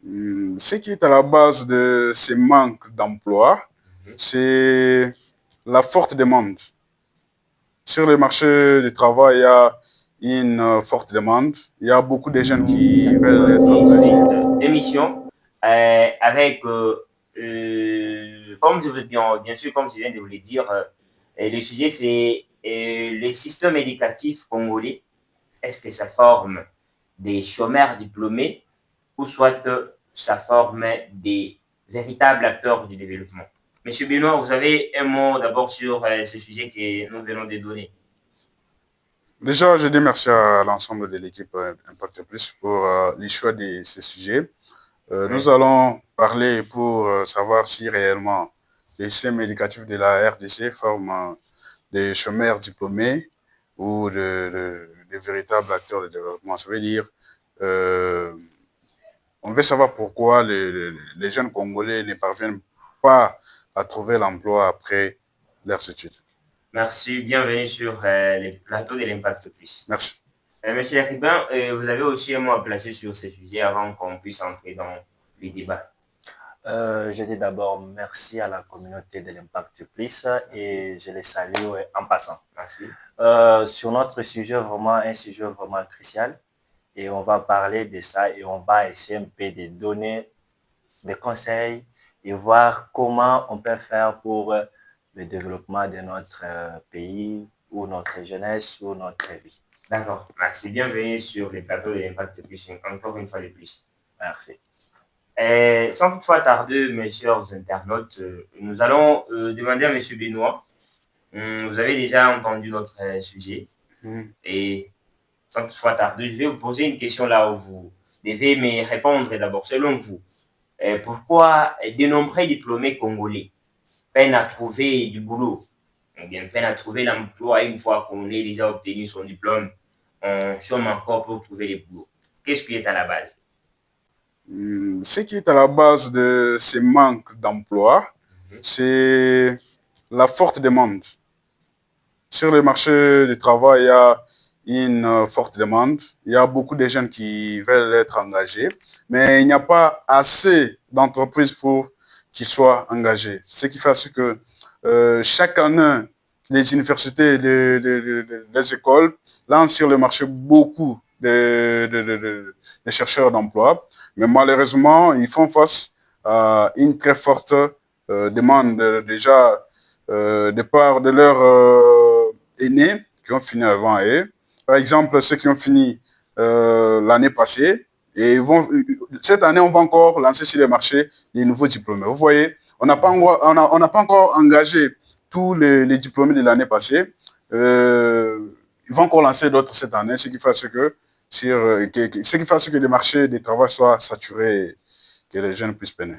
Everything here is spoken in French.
Ce qui est à la base de ces manques d'emploi, c'est la forte demande. Sur le marché du travail, il y a une forte demande. Il y a beaucoup de jeunes qui veulent être engagés. D'émission avec, comme je veux bien sûr, comme je viens de vous le dire, le sujet c'est le système éducatif congolais. Est-ce que ça forme des chômeurs diplômés ou soit ça forme des véritables acteurs du développement? Monsieur Benoît, vous avez un mot d'abord sur ce sujet que nous venons de donner. Déjà, je dis merci à l'ensemble de l'équipe Impact Plus pour les choix de ces sujets. Nous Oui. allons parler pour savoir si réellement le système éducatif de la RDC forme des chômeurs diplômés ou de véritables acteurs de développement. Ça veut dire, euh, on veut savoir pourquoi les jeunes Congolais ne parviennent pas à trouver l'emploi après leurs études. Merci, bienvenue sur les plateaux de l'Impact Plus. Merci. Monsieur Yakibin, vous avez aussi un mot à placer sur ce sujet avant qu'on puisse entrer dans le débat. Je dis d'abord merci à la communauté de l'Impact Plus et je les salue en passant. Merci. Sur notre sujet, vraiment un sujet vraiment crucial et on va parler de ça et on va essayer un peu de donner des conseils et voir comment on peut faire pour le développement de notre pays ou notre jeunesse ou notre vie. D'accord, merci. Bienvenue sur les plateaux de l'Impact Plus, encore une fois de plus. Merci. Sans toutefois tarder, mes chers internautes, nous allons demander à M. Benoît. Vous avez déjà entendu notre sujet. Et sans toutefois tarder, je vais vous poser une question là où vous devez me répondre d'abord. Selon vous, pourquoi de nombreux diplômés congolais peinent à trouver du boulot, ou bien peinent à trouver l'emploi une fois qu'on ait déjà obtenu son diplôme, on chôme encore pour trouver des boulots? Qu'est-ce qui est à la base? Ce qui est à la base de ces manques d'emploi, c'est la forte demande. Sur le marché du travail, il y a une forte demande. Il y a beaucoup de jeunes qui veulent être engagés, mais il n'y a pas assez d'entreprises pour qu'ils soient engagés. Ce qui fait que chaque année, les universités, les écoles lancent sur le marché beaucoup de chercheurs d'emploi, mais malheureusement, ils font face à une très forte demande déjà de part de leurs aînés qui ont fini avant eux. Par exemple, ceux qui ont fini l'année passée, et cette année, on va encore lancer sur le marché les nouveaux diplômés. Vous voyez, on n'a pas encore engagé tous les diplômés de l'année passée. Ils vont encore lancer d'autres cette année, ce qui fait ce qui fait que le marché du travail soit saturé et que les jeunes puissent peiner.